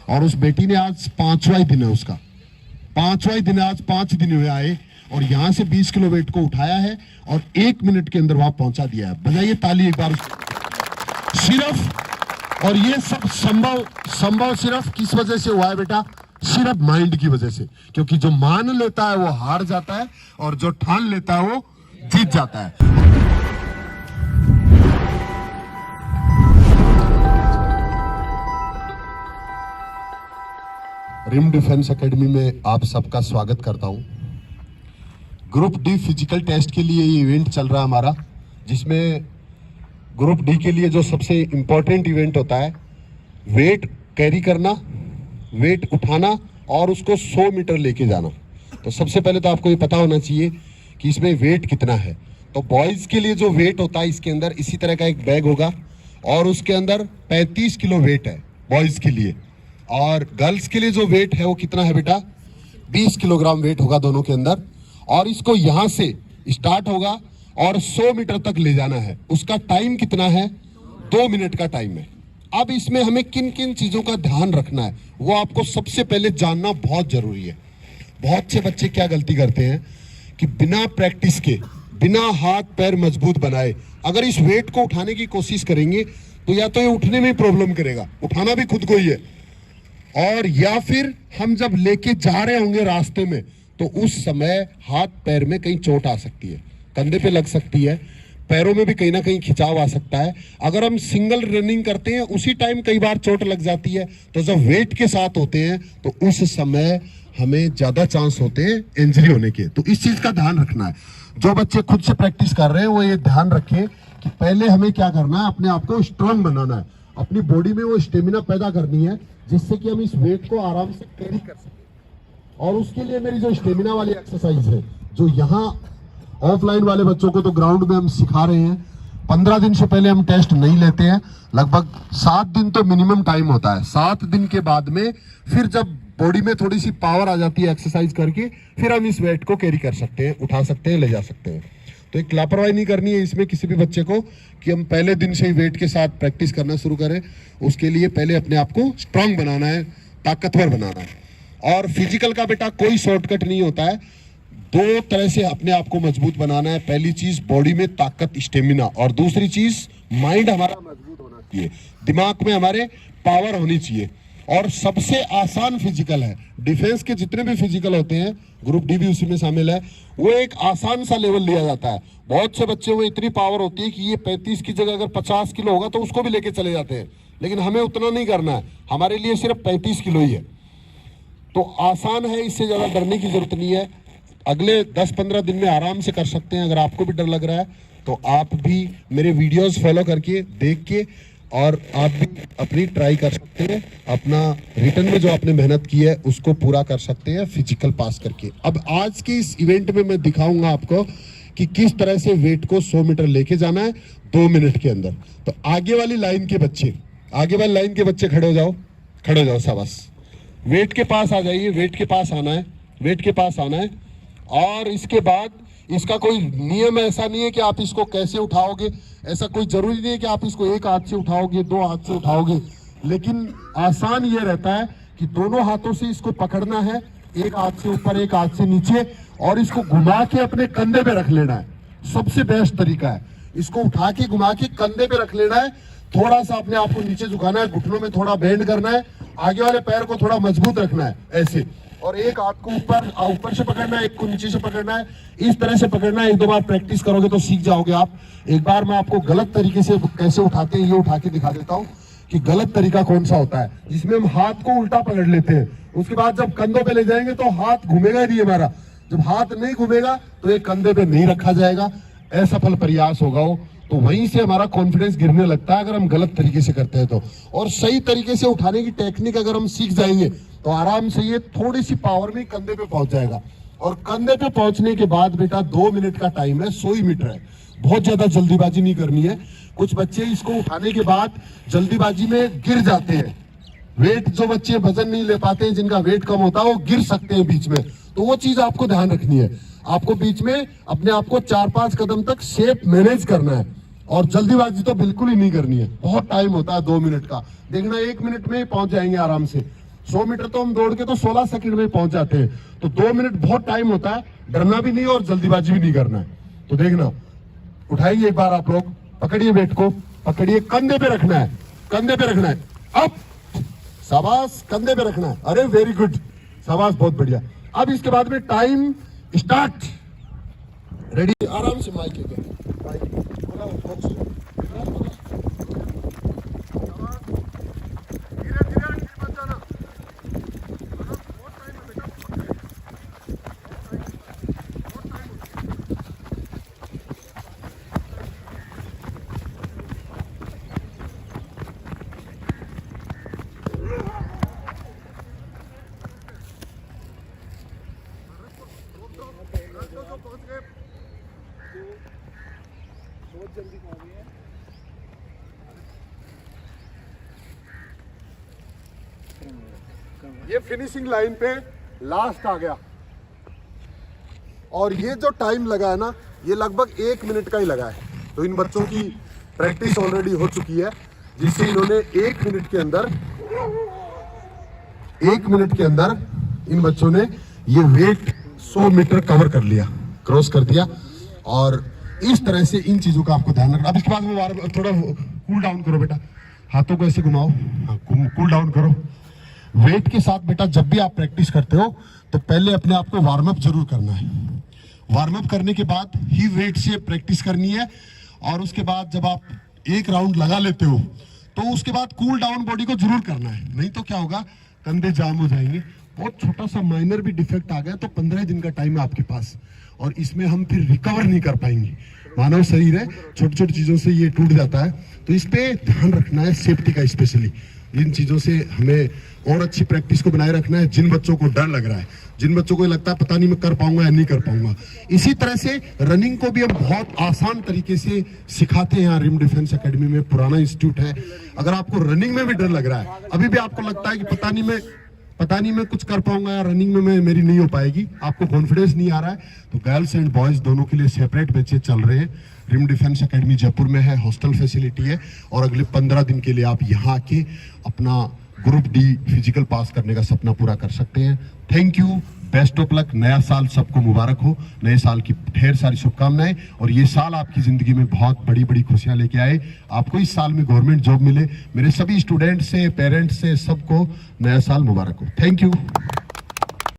और उस बेटी ने आज 5वां दिन है उसका, 5वां दिन है आज, 5 दिन हुए आए और यहां से 20 किलो वेट को उठाया है और 1 मिनट के अंदर वहां पहुंचा दिया है। बजाइए ताली एक बार सिर्फ। और ये सब संभव सिर्फ किस वजह से हुआ है बेटा? सिर्फ माइंड की वजह से, क्योंकि जो मान लेता है वो हार जाता है और जो ठान लेता है वो जीत जाता है। रिम डिफेंस एकेडमी में आप सबका स्वागत करता हूं। ग्रुप डी फिजिकल टेस्ट के लिए ये इवेंट चल रहा है हमारा, जिसमें ग्रुप डी के लिए जो सबसे इंपॉर्टेंट इवेंट होता है वेट कैरी करना, वेट उठाना और उसको 100 मीटर लेके जाना। तो सबसे पहले तो आपको ये पता होना चाहिए कि इसमें वेट कितना है। तो बॉयज़ के लिए जो वेट होता है इसके अंदर इसी तरह का एक बैग होगा और उसके अंदर 35 किलो वेट है बॉयज़ के लिए, और गर्ल्स के लिए जो वेट है वो कितना है बेटा? 20 किलोग्राम वेट होगा दोनों के अंदर। और इसको यहां से स्टार्ट होगा और 100 मीटर तक ले जाना है। उसका टाइम कितना है? 2 मिनट का टाइम है। अब इसमें हमें किन किन चीजों का ध्यान रखना है वो आपको सबसे पहले जानना बहुत जरूरी है। बहुत से बच्चे क्या गलती करते हैं कि बिना प्रैक्टिस के, बिना हाथ पैर मजबूत बनाए अगर इस वेट को उठाने की कोशिश करेंगे तो या तो ये उठने में प्रॉब्लम करेगा, उठाना भी खुद को ही है, और या फिर हम जब लेके जा रहे होंगे रास्ते में तो उस समय हाथ पैर में कहीं चोट आ सकती है, कंधे पे लग सकती है, पैरों में भी कहीं ना कहीं खिंचाव आ सकता है। अगर हम सिंगल रनिंग करते हैं उसी टाइम कई बार चोट लग जाती है। तो जब वेट के साथ होते हैं तो उस समय हमें ज्यादा चांस होते हैं इंजरी होने के। तो इस चीज का ध्यान रखना है। जो बच्चे खुद से प्रैक्टिस कर रहे हैं वो ये ध्यान रखें कि पहले हमें क्या करना है, अपने आप को स्ट्रांग बनाना है, अपनी बॉडी में वो स्टेमिना पैदा करनी है जिससे कि हम इस वेट को आराम से कैरी कर सकें। और उसके लिए मेरी जो स्टेमिना वाली एक्सरसाइज है, जो यहाँ ऑफलाइन वाले बच्चों को तो ग्राउंड में हम सिखा रहे हैं, 15 दिन से पहले हम टेस्ट नहीं लेते हैं। लगभग 7 दिन तो मिनिमम टाइम होता है। 7 दिन के बाद में फिर जब बॉडी में थोड़ी सी पावर आ जाती है एक्सरसाइज करके, फिर हम इस वेट को कैरी कर सकते हैं, उठा सकते हैं, ले जा सकते हैं। तो एक लापरवाही नहीं करनी है इसमें किसी भी बच्चे को कि हम पहले दिन से ही वेट के साथ प्रैक्टिस करना शुरू करें। उसके लिए पहले अपने आप को स्ट्रांग बनाना है, ताकतवर बनाना है। और फिजिकल का बेटा कोई शॉर्टकट नहीं होता है। 2 तरह से अपने आप को मजबूत बनाना है। पहली चीज बॉडी में ताकत, स्टेमिना, और दूसरी चीज माइंड हमारा मजबूत होना चाहिए, दिमाग में हमारे पावर होनी चाहिए। और सबसे आसान फिजिकल है, डिफेंस के जितने भी फिजिकल होते हैं, ग्रुप डी भी उसी में शामिल है, वो एक आसान सा लेवल लिया जाता है। बहुत से बच्चे में इतनी पावर होती है कि ये 35 की जगह अगर 50 किलो होगा तो उसको भी लेके चले जाते हैं, लेकिन हमें उतना नहीं करना है। हमारे लिए सिर्फ 35 किलो ही है। तो आसान है, इससे ज्यादा डरने की जरूरत नहीं है। अगले 10-15 दिन में आराम से कर सकते हैं। अगर आपको भी डर लग रहा है तो आप भी मेरे वीडियोस फॉलो करके, देख के, और आप भी अपनी ट्राई कर सकते हैं। अपना रिटर्न में जो आपने मेहनत की है उसको पूरा कर सकते हैं फिजिकल पास करके। अब आज के इस इवेंट में मैं दिखाऊंगा आपको कि किस तरह से वेट को 100 मीटर लेके जाना है 2 मिनट के अंदर। तो आगे वाली लाइन के बच्चे, खड़े हो जाओ, शाबाश। वेट के पास आ जाइए, वेट के पास आना है। और इसके बाद इसका कोई नियम ऐसा नहीं है कि आप इसको कैसे उठाओगे, ऐसा कोई जरूरी नहीं है कि आप इसको 1 हाथ से उठाओगे, 2 हाथ से उठाओगे, लेकिन आसान ये रहता है कि दोनों हाथों से इसको पकड़ना है, 1 हाथ से ऊपर, 1 हाथ से नीचे, और इसको घुमा के अपने कंधे पे रख लेना है। सबसे बेस्ट तरीका है, इसको उठा के घुमा के कंधे पे रख लेना है। थोड़ा सा अपने आप को नीचे झुकाना है, घुटनों में थोड़ा बेंड करना है, आगे वाले पैर को थोड़ा मजबूत रखना है ऐसे, और 1 हाथ को ऊपर से पकड़ना है, 1 को नीचे से पकड़ना है। इस तरह से पकड़ना है। 1-2 बार प्रैक्टिस करोगे तो सीख जाओगे आप। एक बार मैं आपको गलत तरीके से कैसे उठाते हैं ये उठा के दिखा देता हूँ कि गलत तरीका कौन सा होता है, जिसमें हम हाथ को उल्टा पकड़ लेते हैं। उसके बाद जब कंधों पे ले जाएंगे तो हाथ घूमेगा ही नहीं हमारा। जब हाथ नहीं घूमेगा तो ये कंधे पे नहीं रखा जाएगा, असफल प्रयास होगा वो। तो वहीं से हमारा कॉन्फिडेंस गिरने लगता है अगर हम गलत तरीके से करते हैं तो। और सही तरीके से उठाने की टेक्निक अगर हम सीख जाएंगे तो आराम से ये थोड़ी सी पावर में कंधे पे पहुंच जाएगा। और कंधे पे पहुंचने के बाद बेटा 2 मिनट का टाइम है, 100 मीटर है। बहुत ज्यादा जल्दीबाजी नहीं करनी है। कुछ बच्चे इसको उठाने के बाद जल्दीबाजी में गिर जाते हैं। वेट, जो बच्चे वजन नहीं ले पाते हैं, जिनका वेट कम होता है, वो गिर सकते हैं बीच में। तो वो चीज आपको ध्यान रखनी है। आपको बीच में अपने आप को 4-5 कदम तक शेप मैनेज करना है। और जल्दीबाजी तो बिल्कुल ही नहीं करनी है। बहुत टाइम होता है 2 मिनट का, देखना 1 मिनट में ही पहुंच जाएंगे आराम से। 100 मीटर तो हम दौड़ के तो 16 सेकंड में पहुंच जाते हैं, तो 2 मिनट बहुत टाइम होता है। डरना भी नहीं और जल्दीबाजी भी नहीं करना है। तो देखना, उठाइए एक बार आप लोग, पकड़िए वेट को, पकड़िए, कंधे पे रखना है, कंधे पे रखना है, अप, शाबाश, कंधे पे रखना है। अरे वेरी गुड, शाबाश, बहुत बढ़िया। अब इसके बाद में टाइम स्टार्ट, रेडी, आराम से माइक लेके, बोला फोकस, बहुत जल्दी पहुंच गए। ये फिनिशिंग लाइन पे लास्ट आ गया, और ये जो टाइम लगा है ना, ये लगभग 1 मिनट का ही लगा है। तो इन बच्चों की प्रैक्टिस ऑलरेडी हो चुकी है, जिससे इन्होंने 1 मिनट के अंदर इन बच्चों ने ये वेट 100 मीटर कवर कर लिया, क्रॉस कर दिया। और इस तरह से इन चीजों का आपको ध्यान रखना। अब इसके बाद में थोड़ा कूल डाउन करो बेटा, हाथों को ऐसे घुमाओ, कूल डाउन करो। वेट के साथ बेटा जब भी आप प्रैक्टिस करते हो तो पहले अपने आप को वार्म अप जरूर करना है। वार्म अप करने के बाद ही वेट से प्रैक्टिस करनी है। और उसके बाद जब आप एक राउंड लगा लेते हो तो उसके बाद कूल डाउन बॉडी को जरूर करना है, नहीं तो क्या होगा, कंधे जाम हो जाएंगे। बहुत छोटा सा माइनर भी डिफेक्ट आ गया तो 15 दिन का टाइम है आपके पास, और इसमें हम फिर रिकवर नहीं कर पाएंगे। मानव शरीर है, छोटी छोटी चीजों से ये टूट जाता है, तो इस पे ध्यान रखना है, सेफ्टी का स्पेशली। इन चीजों से हमें और अच्छी प्रैक्टिस को बनाए रखना है। जिन बच्चों को डर लग रहा है, जिन बच्चों को लगता है पता नहीं मैं कर पाऊंगा या नहीं कर पाऊंगा, इसी तरह से रनिंग को भी हम बहुत आसान तरीके से सिखाते हैं यहाँ रिम डिफेंस एकेडमी में, पुराना इंस्टीट्यूट है। अगर आपको रनिंग में भी डर लग रहा है, अभी भी आपको लगता है कि पता नहीं मैं कुछ कर पाऊंगा या रनिंग में मेरी नहीं हो पाएगी, आपको कॉन्फिडेंस नहीं आ रहा है, तो गर्ल्स एंड बॉयज दोनों के लिए सेपरेट बैचेज चल रहे हैं। रिम डिफेंस एकेडमी जयपुर में है, हॉस्टल फैसिलिटी है, और अगले 15 दिन के लिए आप यहाँ आके अपना ग्रुप डी फिजिकल पास करने का सपना पूरा कर सकते हैं। Thank you, best of luck. नया साल सबको मुबारक हो, नए साल की ढेर सारी शुभकामनाएं, और ये साल आपकी जिंदगी में बहुत बड़ी बड़ी खुशियां लेके आए। आपको इस साल में गवर्नमेंट जॉब मिले। मेरे सभी स्टूडेंट्स से, पेरेंट्स से, सबको नया साल मुबारक हो। Thank you.